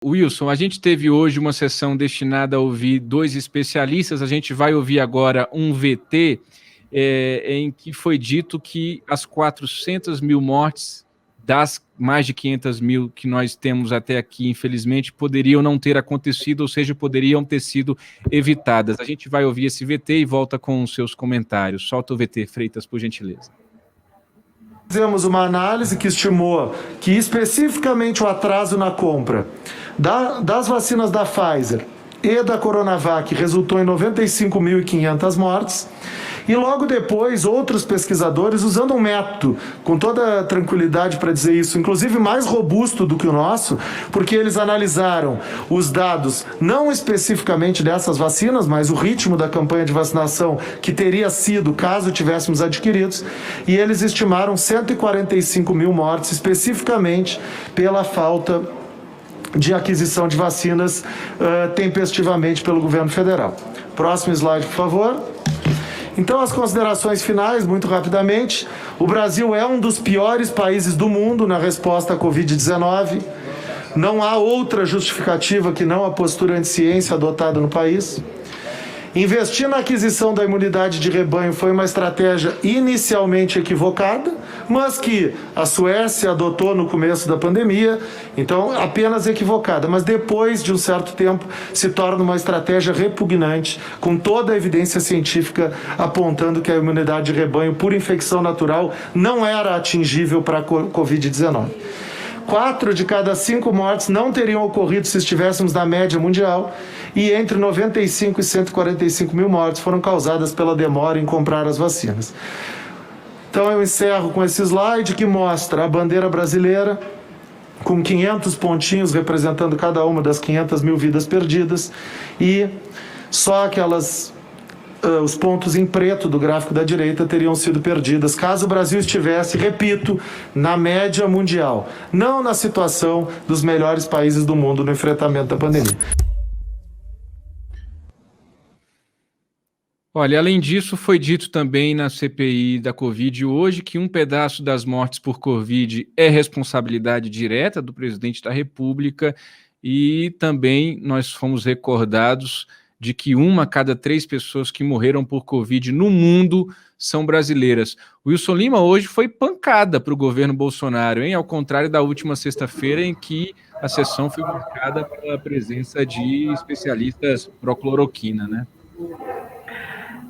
Wilson, a gente teve hoje uma sessão destinada a ouvir 2 especialistas, a gente vai ouvir agora um VT em que foi dito que as 400 mil mortes das mais de 500 mil que nós temos até aqui, infelizmente, poderiam não ter acontecido, ou seja, poderiam ter sido evitadas. A gente vai ouvir esse VT e volta com os seus comentários. Solta o VT, Freitas, por gentileza. Fizemos uma análise que estimou que especificamente o atraso na compra das vacinas da Pfizer e da Coronavac resultou em 95.500 mortes. E logo depois, outros pesquisadores, usando um método, com toda tranquilidade para dizer isso, inclusive mais robusto do que o nosso, porque eles analisaram os dados, não especificamente dessas vacinas, mas o ritmo da campanha de vacinação que teria sido caso tivéssemos adquiridos, e eles estimaram 145 mil mortes, especificamente pela falta de aquisição de vacinas tempestivamente pelo governo federal. Próximo slide, por favor. Então, as considerações finais, muito rapidamente. O Brasil é um dos piores países do mundo na resposta à Covid-19. Não há outra justificativa que não a postura anti-ciência adotada no país. Investir na aquisição da imunidade de rebanho foi uma estratégia inicialmente equivocada, mas que a Suécia adotou no começo da pandemia, então apenas equivocada, mas depois de um certo tempo se torna uma estratégia repugnante, com toda a evidência científica apontando que a imunidade de rebanho por infecção natural não era atingível para a Covid-19. 4 de cada 5 mortes não teriam ocorrido se estivéssemos na média mundial, e entre 95 e 145 mil mortes foram causadas pela demora em comprar as vacinas. Então eu encerro com esse slide que mostra a bandeira brasileira, com 500 pontinhos representando cada uma das 500 mil vidas perdidas, e só os pontos em preto do gráfico da direita teriam sido perdidas caso o Brasil estivesse, repito, na média mundial, não na situação dos melhores países do mundo no enfrentamento da pandemia. Olha, além disso, foi dito também na CPI da Covid hoje que um pedaço das mortes por Covid é responsabilidade direta do presidente da República, e também nós fomos recordados de que 1 a cada 3 pessoas que morreram por Covid no mundo são brasileiras. O Wilson Lima hoje foi pancada para o governo Bolsonaro, hein? Ao contrário da última sexta-feira, em que a sessão foi marcada pela presença de especialistas pró-cloroquina, né?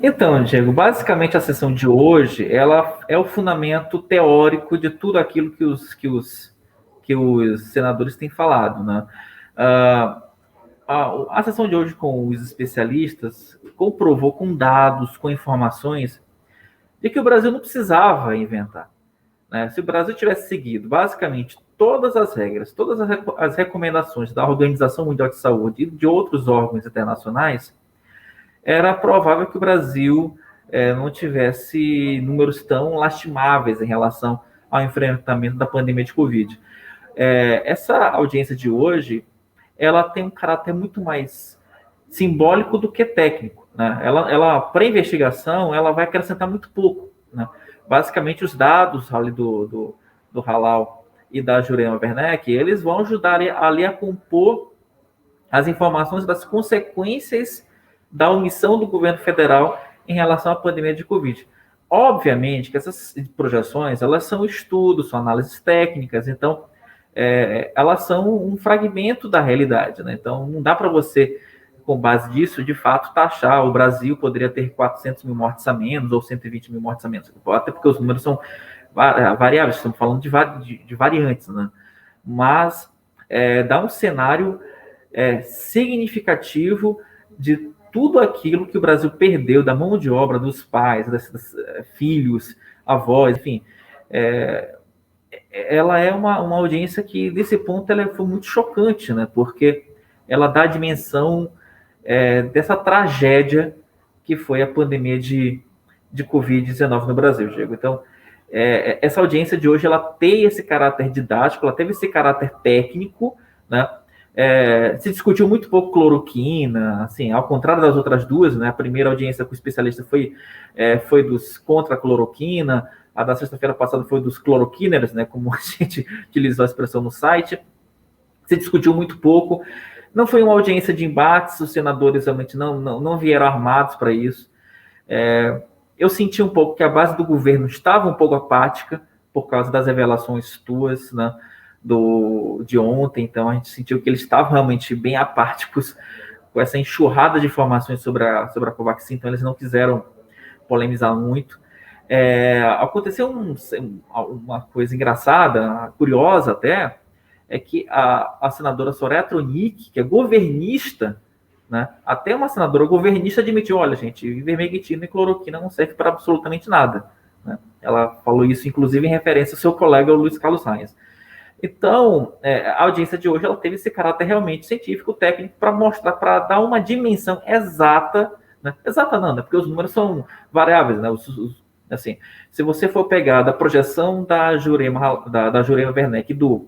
Então, Diego, basicamente a sessão de hoje, ela é o fundamento teórico de tudo aquilo que os senadores têm falado, né? A sessão de hoje com os especialistas comprovou com dados, com informações, de que o Brasil não precisava inventar, né? Se o Brasil tivesse seguido basicamente todas as regras, todas as recomendações da Organização Mundial de Saúde e de outros órgãos internacionais, era provável que o Brasil não tivesse números tão lastimáveis em relação ao enfrentamento da pandemia de Covid. Essa audiência de hoje, ela tem um caráter muito mais simbólico do que técnico, né? Ela para a investigação, ela vai acrescentar muito pouco, né? Basicamente, os dados ali do Halal e da Jurema Werneck, eles vão ajudar ali a compor as informações das consequências da omissão do governo federal em relação à pandemia de Covid. Obviamente que essas projeções, elas são estudos, são análises técnicas, então elas são um fragmento da realidade, né? Então não dá para você, com base nisso, de fato, taxar o Brasil poderia ter 400 mil mortes a menos ou 120 mil mortes a menos, até porque os números são variáveis, estamos falando de variantes, né? Mas dá um cenário significativo de tudo aquilo que o Brasil perdeu da mão de obra dos pais, dos filhos, avós, enfim. Ela é uma audiência que, nesse ponto, ela foi muito chocante, né? Porque ela dá a dimensão dessa tragédia que foi a pandemia de Covid-19 no Brasil, Diego. Então, essa audiência de hoje, ela tem esse caráter didático, ela teve esse caráter técnico, né? Se discutiu muito pouco cloroquina, assim, ao contrário das outras duas, né? A primeira audiência com o especialista foi dos contra a cloroquina, a da sexta-feira passada foi dos cloroquiners, né? Como a gente utilizou a expressão no site. se discutiu muito pouco. Não foi uma audiência de embates, os senadores realmente não vieram armados para isso. Eu senti um pouco que a base do governo estava um pouco apática por causa das revelações tuas, né, de ontem. Então, a gente sentiu que eles estavam realmente bem apáticos com essa enxurrada de informações sobre a Covaxin, então eles não quiseram polemizar muito. Aconteceu uma coisa engraçada, curiosa até, é que a senadora Soraya Tronic, que é governista, né, até uma senadora governista admitiu, olha, gente, ivermectina e cloroquina não serve para absolutamente nada. Né? Ela falou isso, inclusive, em referência ao seu colega, o Luiz Carlos Reis. Então, a audiência de hoje ela teve esse caráter realmente científico, técnico, para mostrar, para dar uma dimensão exata, né? Exata não, né? Porque os números são variáveis, né? Assim, se você for pegar da projeção da Jurema Werneck e do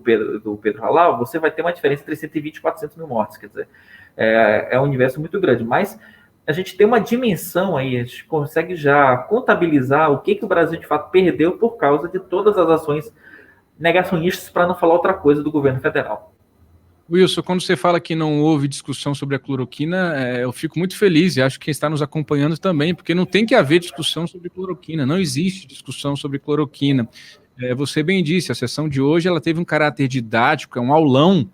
Pedro Halal, você vai ter uma diferença entre 120 e 400 mil mortes, quer dizer, é um universo muito grande, mas a gente tem uma dimensão aí, a gente consegue já contabilizar o que o Brasil de fato perdeu por causa de todas as ações negacionistas, para não falar outra coisa, do governo federal. Wilson, quando você fala que não houve discussão sobre a cloroquina, eu fico muito feliz e acho que quem está nos acompanhando também, porque não tem que haver discussão sobre cloroquina, não existe discussão sobre cloroquina. Você bem disse, a sessão de hoje ela teve um caráter didático, é um aulão,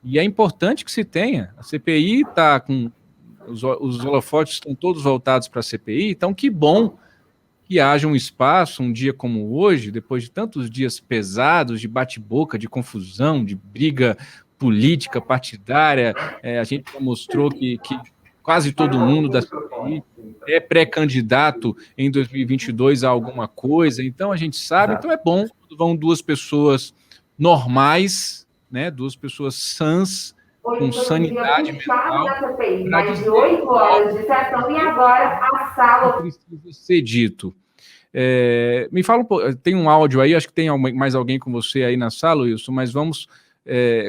e é importante que se tenha. A CPI está com... Os holofotes estão todos voltados para a CPI, então que bom que haja um espaço, um dia como hoje, depois de tantos dias pesados, de bate-boca, de confusão, de briga política, partidária. A gente já mostrou que quase todo mundo da CPI é pré-candidato em 2022 a alguma coisa, então a gente sabe, então é bom quando vão duas pessoas normais, né, duas pessoas sãs, com sanidade mental, para dizer 8 horas de sessão e agora a sala precisa ser dito. Me fala um pouco, tem um áudio aí, acho que tem mais alguém com você aí na sala, Wilson, mas vamos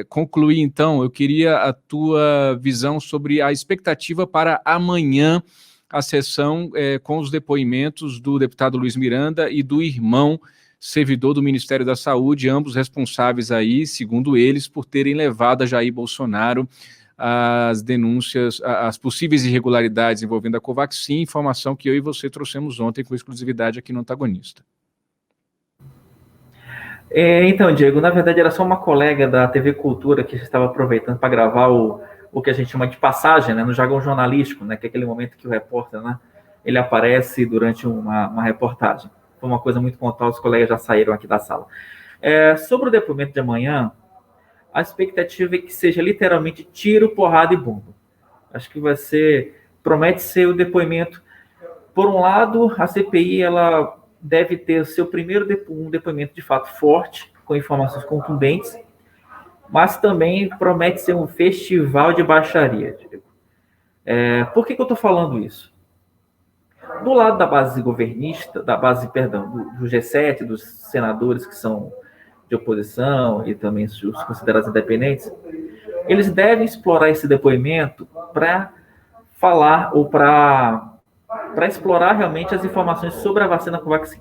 concluir então. Eu queria a tua visão sobre a expectativa para amanhã, a sessão com os depoimentos do deputado Luiz Miranda e do irmão servidor do Ministério da Saúde, ambos responsáveis aí, segundo eles, por terem levado a Jair Bolsonaro as denúncias, as possíveis irregularidades envolvendo a Covaxin, informação que eu e você trouxemos ontem com exclusividade aqui no Antagonista. Então, Diego, na verdade era só uma colega da TV Cultura que estava aproveitando para gravar o que a gente chama de passagem, né, no jargão jornalístico, né, que é aquele momento que o repórter, né, ele aparece durante uma reportagem. Foi uma coisa muito pontual, os colegas já saíram aqui da sala. Sobre o depoimento de amanhã, a expectativa é que seja literalmente tiro, porrada e bomba. Acho que promete ser o depoimento. Por um lado, a CPI ela deve ter o seu primeiro um depoimento de fato forte, com informações contundentes, mas também promete ser um festival de baixaria. Por que eu estou falando isso? Do lado da base governista, do G7, dos senadores que são de oposição e também os considerados independentes, eles devem explorar esse depoimento para falar ou para explorar realmente as informações sobre a vacina Covaxin,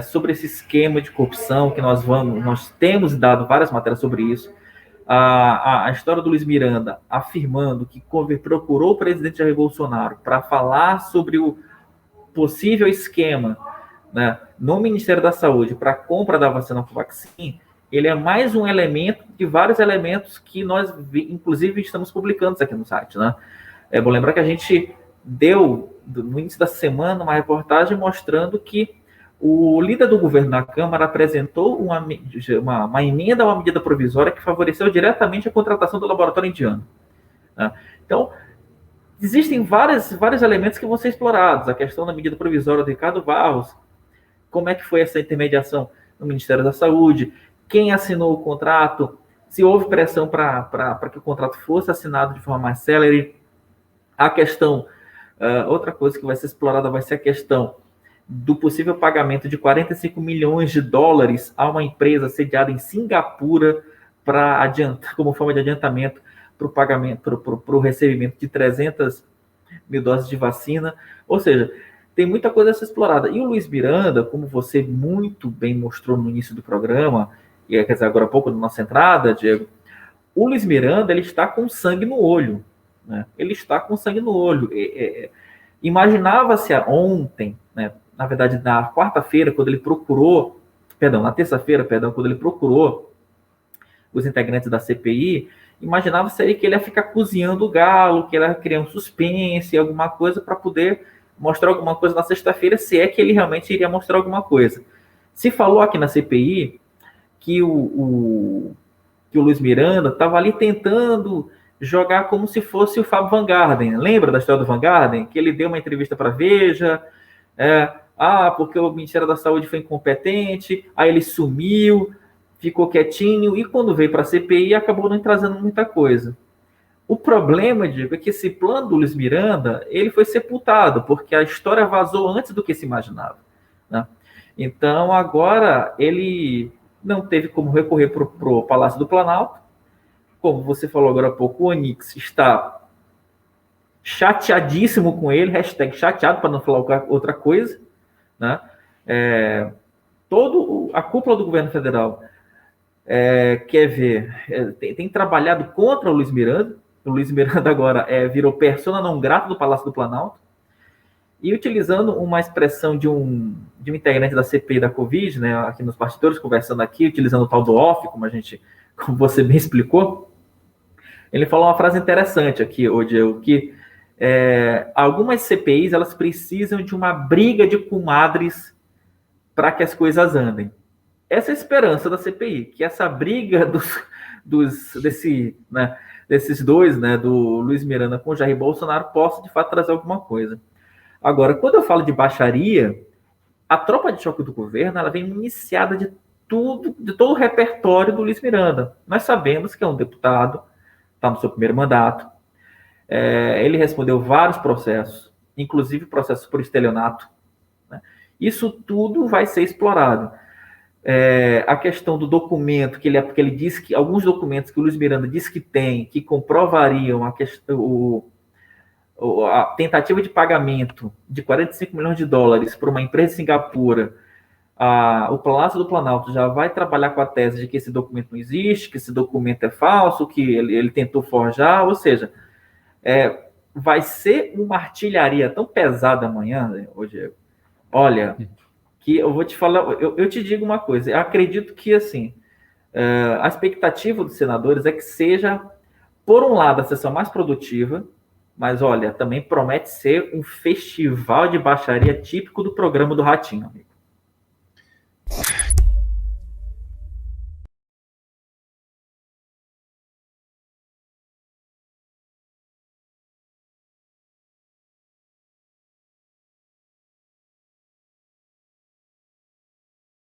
sobre esse esquema de corrupção que nós temos dado várias matérias sobre isso. A história do Luiz Miranda afirmando que procurou o presidente Jair Bolsonaro para falar sobre o possível esquema, né, no Ministério da Saúde para a compra da vacina Covaxin, ele é mais um elemento de vários elementos que nós, inclusive, estamos publicando aqui no site. Né? Vou lembrar que a gente deu, no início da semana, uma reportagem mostrando que o líder do governo na Câmara apresentou uma emenda a uma medida provisória que favoreceu diretamente a contratação do laboratório indiano. Né? Então, existem vários elementos que vão ser explorados. A questão da medida provisória do Ricardo Barros, como é que foi essa intermediação no Ministério da Saúde, quem assinou o contrato, se houve pressão para que o contrato fosse assinado de forma mais célere. A questão, outra coisa que vai ser explorada vai ser a questão do possível pagamento de 45 milhões de dólares a uma empresa sediada em Singapura para adiantar, como forma de adiantamento para o pagamento, para o recebimento de 300 mil doses de vacina. Ou seja, tem muita coisa a ser explorada. E o Luiz Miranda, como você muito bem mostrou no início do programa, e quer dizer, agora há pouco na nossa entrada, Diego, o Luiz Miranda, ele está com sangue no olho, né? Ele está com sangue no olho. Imaginava-se ontem, né? Na verdade, na quarta-feira, quando ele procurou, na terça-feira, quando ele procurou os integrantes da CPI, imaginava-se que ele ia ficar cozinhando o galo, que ele ia criar um suspense, alguma coisa para poder mostrar alguma coisa na sexta-feira, se é que ele realmente iria mostrar alguma coisa. Se falou aqui na CPI que o Luiz Miranda estava ali tentando jogar como se fosse o Fábio Van Garden. Lembra da história do Van Garden? Que ele deu uma entrevista para a Veja, porque o Ministério da Saúde foi incompetente, aí ele sumiu, ficou quietinho, e quando veio para a CPI acabou não trazendo muita coisa. O problema, Diego, é que esse plano do Luiz Miranda, ele foi sepultado, porque a história vazou antes do que se imaginava, né? Então, agora, ele não teve como recorrer para o Palácio do Planalto. Como você falou agora há pouco, o Onyx está chateadíssimo com ele, #chateado, para não falar outra coisa, né? A cúpula do governo federal quer ver, tem trabalhado contra o Luiz Miranda. O Luiz Miranda agora virou persona não grata do Palácio do Planalto, e utilizando uma expressão de um integrante da CPI da Covid, né, aqui nos bastidores, conversando aqui, utilizando o tal do off, como você bem explicou, ele falou uma frase interessante aqui, Diego, que algumas CPIs elas precisam de uma briga de comadres para que as coisas andem. Essa é a esperança da CPI, que essa briga desses dois, né, do Luiz Miranda com o Jair Bolsonaro, possa de fato trazer alguma coisa. Agora, quando eu falo de baixaria, a tropa de choque do governo, ela vem iniciada de todo o repertório do Luiz Miranda. Nós sabemos que é um deputado, está no seu primeiro mandato, ele respondeu vários processos, inclusive processos por estelionato, né? Isso tudo vai ser explorado. A questão do documento, que ele disse que alguns documentos que o Luiz Miranda disse que tem, que comprovariam a tentativa de pagamento de 45 milhões de dólares para uma empresa de Singapura, o Palácio do Planalto já vai trabalhar com a tese de que esse documento não existe, que esse documento é falso, que ele tentou forjar, ou seja, vai ser uma artilharia tão pesada amanhã, Diego. Olha, que eu vou te falar, eu te digo uma coisa, eu acredito que, assim, a expectativa dos senadores é que seja, por um lado, a sessão mais produtiva, mas, olha, também promete ser um festival de baixaria típico do programa do Ratinho, amigo.